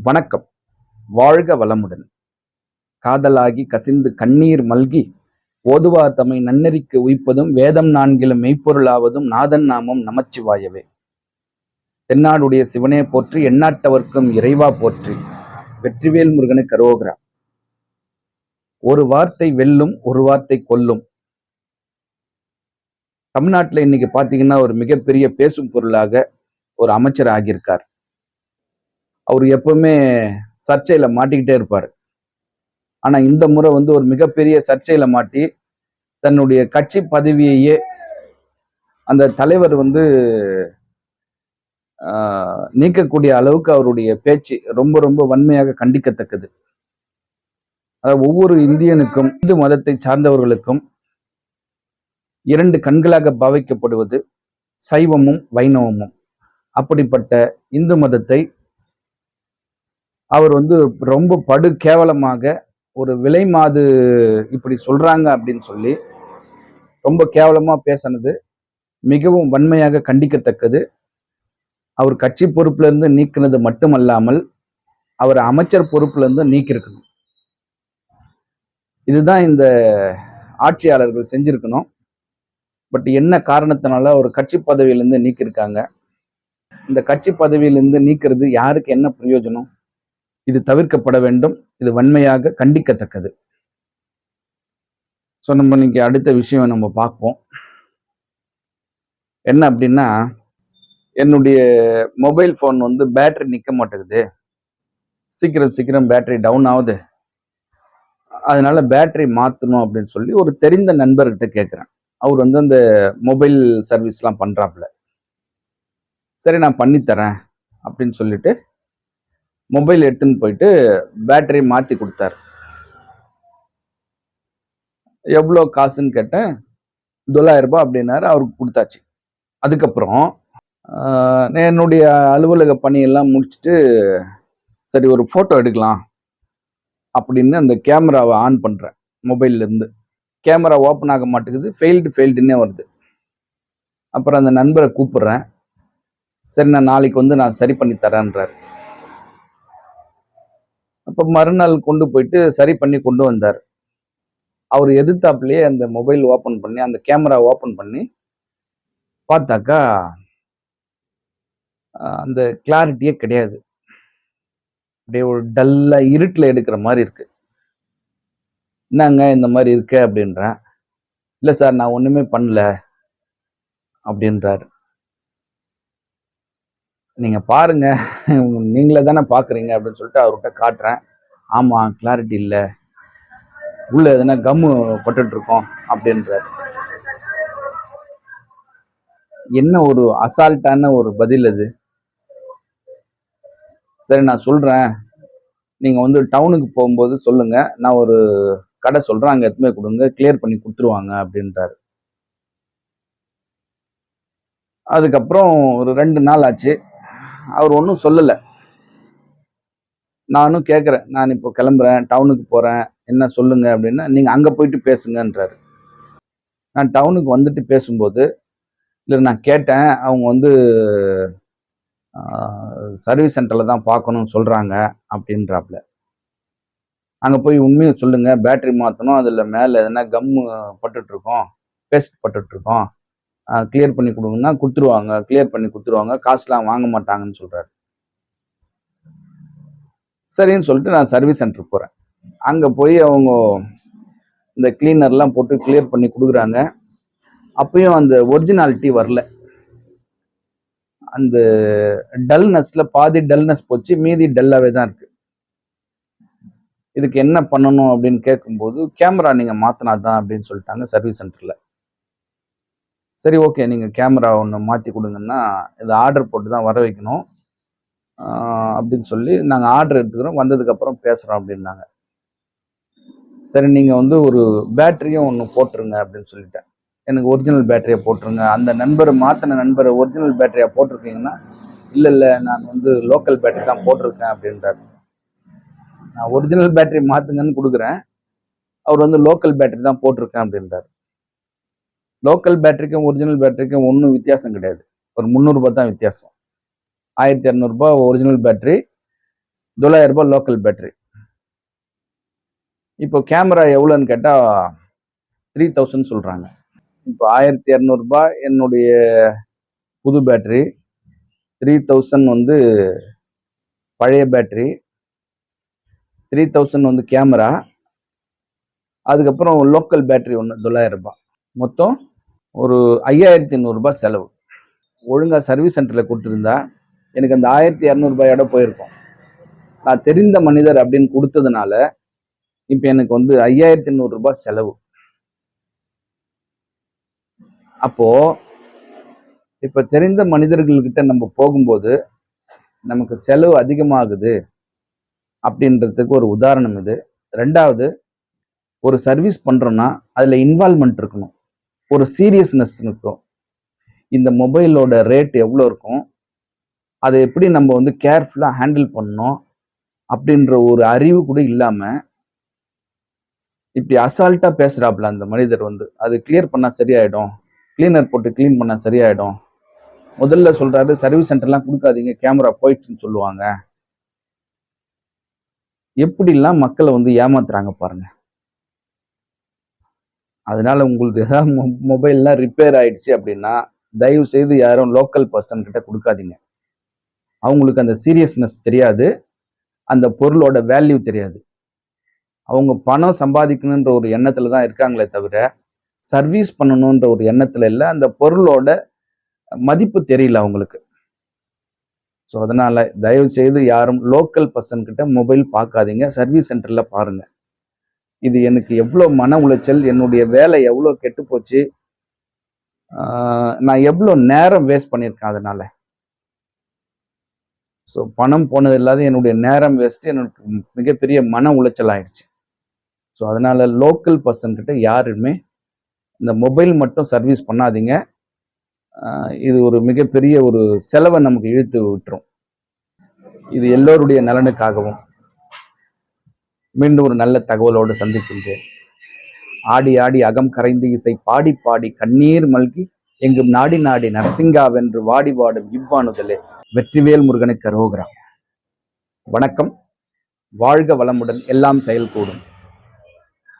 வணக்கம். வாழ்க வளமுடன். காதலாகி கசிந்து கண்ணீர் மல்கி ஓதுவார் தம்மை நன்னெறிக்கு உய்ப்பதும் வேதம் நான்கிலும் மெய்ப்பொருளாவதும் நாதன் நாமம் நமச்சிவாயவே. தென்னாடுடைய சிவனே போற்றி, எந்நாட்டவர்க்கும் இறைவா போற்றி. வெற்றிவேல் முருகனுக்கு அரோகரா. ஒரு வார்த்தை வெல்லும், ஒரு வார்த்தை கொல்லும். தமிழ்நாட்டில் இன்னைக்கு பாத்தீங்கன்னா ஒரு மிகப்பெரிய பேசும் பொருளாக ஒரு அமைச்சர் ஆகியிருக்கார். அவர் எப்பவுமே சர்ச்சையில மாட்டிக்கிட்டே இருப்பார். ஆனா இந்த முறை ஒரு மிகப்பெரிய சர்ச்சையில மாட்டி தன்னுடைய கட்சி பதவியையே அந்த தலைவர் நீக்கக்கூடிய அளவுக்கு அவருடைய பேச்சு ரொம்ப ரொம்ப வன்மையாக கண்டிக்கத்தக்கது. ஒவ்வொரு இந்தியனுக்கும், இந்து மதத்தை சார்ந்தவர்களுக்கும் இரண்டு கண்களாக பாவிக்கப்படுவது சைவமும் வைணவமும். அப்படிப்பட்ட இந்து மதத்தை அவர் ரொம்ப படு கேவலமாக ஒரு விலை மாது இப்படி சொல்றாங்க அப்படின்னு சொல்லி ரொம்ப கேவலமா பேசினது மிகவும் வன்மையாக கண்டிக்கத்தக்கது. அவர் கட்சி பொறுப்புல இருந்து நீக்கினது மட்டுமல்லாமல் அவர் அமைச்சர் பொறுப்புல இருந்து நீக்கிருக்கணும். இதுதான் இந்த ஆட்சியாளர்கள் செஞ்சிருக்கணும். பட் என்ன காரணத்தினால ஒரு கட்சி பதவியிலிருந்து நீக்கிருக்காங்க. இந்த கட்சி பதவியிலிருந்து நீக்கிறது யாருக்கு என்ன பிரயோஜனம்? இது தவிர்க்கப்பட வேண்டும். இது வன்மையாக கண்டிக்கத்தக்கது. ஸோ நம்ம இன்னைக்கு அடுத்த விஷயம் நம்ம பார்ப்போம். என்ன அப்படின்னா, என்னுடைய மொபைல் ஃபோன் பேட்டரி நிற்க மாட்டேங்குது, சீக்கிரம் பேட்டரி டவுன் ஆகுது, அதனால பேட்டரி மாற்றணும் அப்படின்னு சொல்லி ஒரு தெரிந்த நண்பர்கிட்ட கேட்குறேன். அவர் அந்த மொபைல் சர்வீஸ்லாம் பண்ணுறாப்புல. சரி நான் பண்ணித்தரேன் அப்படின்னு சொல்லிட்டு மொபைல் எடுத்துன்னு போயிட்டு பேட்டரி மாற்றி கொடுத்தாரு. எவ்வளோ காசுன்னு கேட்டேன். 9,000 ரூபாய் அப்படின்னாரு. அவருக்கு கொடுத்தாச்சு. அதுக்கப்புறம் என்னுடைய அலுவலக பணியெல்லாம் முடிச்சுட்டு சரி ஒரு ஃபோட்டோ எடுக்கலாம் அப்படின்னு அந்த கேமராவை ஆன் பண்ணுறேன். மொபைல்ல இருந்து கேமரா ஓப்பன் ஆக மாட்டேங்குது, ஃபெயில்டுன்னே வருது. அப்புறம் அந்த நண்பரை கூப்பிடுறேன். சரி நான் நாளைக்கு நான் சரி பண்ணி தரேன்றார். அப்போ மறுநாள் கொண்டு போயிட்டு சரி பண்ணி கொண்டு வந்தார். அவர் எதிர்த்தாப்புலயே அந்த மொபைல் ஓப்பன் பண்ணி அந்த கேமரா ஓப்பன் பண்ணி பார்த்தாக்கா அந்த கிளாரிட்டியே கிடையாது. அப்படியே ஒரு டல்லா இருட்டில் எடுக்கிற மாதிரி இருக்கு. என்னங்க இந்த மாதிரி இருக்கு அப்படின்றேன். இல்லை சார் நான் ஒண்ணுமே பண்ணல அப்படின்றாரு. நீங்க பாருங்க, நீங்களே தானே பாக்குறீங்க அப்படின்னு சொல்லிட்டு அவர்கிட்ட காட்டுறேன். ஆமா கிளாரிட்டி இல்லை, உள்ள எதுனா கம்மு பட்டுட்டு இருக்கோம் அப்படின்றாரு. என்ன ஒரு அசால்ட்டான ஒரு பதில் அது. சரி நான் சொல்றேன், நீங்க டவுனுக்கு போகும்போது சொல்லுங்க, நான் ஒரு கடை சொல்றேன், அங்க எதுவுமே கொடுங்க, கிளியர் பண்ணி கொடுத்துருவாங்க அப்படின்றாரு. அதுக்கப்புறம் ஒரு 2 நாள் ஆச்சு. அவர் ஒன்றும் சொல்லலை. நானும் கேட்குறேன், நான் இப்போ கிளம்புறேன், டவுனுக்கு போறேன், என்ன சொல்லுங்க அப்படின்னா, நீங்க அங்க போயிட்டு பேசுங்கன்றாரு. நான் டவுனுக்கு வந்துட்டு பேசும்போது, இல்லை நான் கேட்டேன், அவங்க சர்வீஸ் சென்டர்ல தான் பார்க்கணும்னு சொல்றாங்க அப்படின்றாப்புல. அங்க போய் உண்மையை சொல்லுங்க, பேட்டரி மாற்றணும், அதுல மேல எதனா கம்மு பட்டுட்டு இருக்கோம், பேஸ்ட் பட்டுட்டு இருக்கோம், கிளியர் பண்ணி கொடுங்கன்னா கொடுத்துருவாங்க, கிளியர் பண்ணி கொடுத்துருவாங்க, காசுலாம் வாங்க மாட்டாங்கன்னு சொல்றாரு. சரின்னு சொல்லிட்டு நான் சர்வீஸ் சென்டர் போறேன். அங்க போய் அவங்க இந்த கிளீனர்லாம் போட்டு கிளியர் பண்ணி கொடுக்குறாங்க. அப்பயும் அந்த ஒரிஜினாலிட்டி வரல. அந்த டல்னஸ்ல பாதி டல்னஸ் போச்சு, மீதி டல்லாவே தான் இருக்கு. இதுக்கு என்ன பண்ணணும் அப்படின்னு கேட்கும்போது, கேமரா நீங்க மாத்தினாதான் அப்படின்னு சொல்லிட்டாங்க சர்வீஸ் சென்டர்ல. சரி ஓகே, நீங்க கேமரா ஒன்று மாத்தி கொடுங்கன்னா இதை ஆர்டர் போட்டு தான் வர வைக்கணும் அப்படின்னு சொல்லி நாங்க ஆர்டர் எடுத்துக்கிறோம், வந்ததுக்கு அப்புறம் பேசுறோம் அப்படின்னாங்க. சரி நீங்க ஒரு பேட்டரியும் ஒன்று போட்டுருங்க அப்படின்னு சொல்லிட்டேன். எனக்கு ஒரிஜினல் பேட்டரியை போட்டுருங்க. அந்த நண்பர் மாத்தின நண்பரை ஒரிஜினல் பேட்டரியா போட்டிருக்கீங்கன்னா, இல்லை நான் லோக்கல் பேட்டரி தான் போட்டிருக்கேன் அப்படின்றாரு. நான் ஒரிஜினல் பேட்டரி மாத்துங்கன்னு கொடுக்குறேன், அவர் லோக்கல் பேட்டரி தான் போட்டிருக்கேன் அப்படின்றாரு. லோக்கல் பேட்டரிக்கும் ஒரிஜினல் பேட்டரிக்கும் ஒன்றும் வித்தியாசம் கிடையாது. ஒரு 300 ரூபாய் தான் வித்தியாசம். 1200 ரூபாய் ஒரிஜினல் பேட்டரி, ₹9,000 லோக்கல் பேட்டரி. இப்போ கேமரா எவ்வளோன்னு கேட்டா 3000 சொல்றாங்க. இப்போ ₹1200 என்னுடைய புது பேட்டரி, 3000 வந்து பழைய பேட்டரி, 3000 வந்து கேமரா, அதுக்கப்புறம் லோக்கல் பேட்டரி ஒன்று ₹9,000. மொத்தம் ஒரு ₹5,800 செலவு. ஒழுங்கா சர்வீஸ் சென்டர்ல கொடுத்துருந்தா எனக்கு அந்த ₹1,200 போயிருக்கும். நான் தெரிந்த மனிதர் அப்படின்னு கொடுத்ததுனால இப்ப எனக்கு வந்து ₹5,800 செலவு. அப்போ இப்ப தெரிந்த மனிதர்கள்கிட்ட நம்ம போகும்போது நமக்கு செலவு அதிகமாகுது அப்படின்றதுக்கு ஒரு உதாரணம் இது. ரெண்டாவது, ஒரு சர்வீஸ் பண்றோம்னா அதுல இன்வால்வ்மெண்ட் இருக்கணும், ஒரு சீரியஸ்னஸ் இருக்கும். இந்த மொபைலோட ரேட் எவ்வளோ இருக்கும், அதை எப்படி நம்ம வந்து கேர்ஃபுல்லா ஹேண்டில் பண்ணணும் அப்படின்ற ஒரு அறிவு கூட இல்லாம இப்படி அசால்ட்டா பேசுறாப்புல அந்த மனிதர் வந்து, அது கிளியர் பண்ணா சரியாயிடும், கிளீனர் போட்டு கிளீன் பண்ணா சரியாயிடும். முதல்ல சொல்றாரு சர்வீஸ் சென்டர்லாம் கொடுக்காதீங்க, கேமரா போயிடுச்சுன்னு சொல்லுவாங்க. எப்படிலாம் மக்களை வந்து ஏமாத்துறாங்க பாருங்க. அதனால உங்களுக்கு ஏதாவது மொபைல்லாம் ரிப்பேர் ஆயிடுச்சு அப்படின்னா தயவு செய்து யாரும் லோக்கல் பர்சன் கிட்ட கொடுக்காதீங்க. அவங்களுக்கு அந்த சீரியஸ்னஸ் தெரியாது, அந்த பொருளோட வேல்யூ தெரியாது. அவங்க பணம் சம்பாதிக்கணுன்ற ஒரு எண்ணத்துல தான் இருக்காங்களே தவிர சர்வீஸ் பண்ணணுன்ற ஒரு எண்ணத்துல இல்லை. அந்த பொருளோட மதிப்பு தெரியல அவங்களுக்கு. ஸோ அதனால தயவு செய்து யாரும் லோக்கல் பர்சன் கிட்ட மொபைல் பார்க்காதீங்க, சர்வீஸ் சென்டர்ல பாருங்க. இது எனக்கு எவ்வளோ மன உளைச்சல், என்னுடைய வேலை எவ்வளோ கெட்டு போச்சு, நான் எவ்வளோ நேரம் வேஸ்ட் பண்ணியிருக்கேன் அதனால. ஸோ பணம் போனது இல்லாத என்னுடைய நேரம் வேஸ்ட், எனக்கு மிகப்பெரிய மன உளைச்சல் ஆயிடுச்சு. ஸோ அதனால லோக்கல் பர்சன் கிட்ட யாருமே இந்த மொபைல் மட்டும் சர்வீஸ் பண்ணாதீங்க. இது ஒரு மிகப்பெரிய ஒரு செலவை நமக்கு இழுத்து விட்டுரும். இது எல்லோருடைய நலனுக்காகவும் மீண்டும் ஒரு நல்ல தகவலோடு சந்திக்கின்றேன். ஆடி ஆடி அகம் கரைந்து இசை பாடி பாடி கண்ணீர் மல்கி எங்கும் நாடி நாடி நரசிங்காவென்று வாடி வாடும் இவ்வாணுதலே. வெற்றிவேல் முருகனுக்கு அரோகரா. வணக்கம். வாழ்க வளமுடன். எல்லாம் செயல்கூடும்.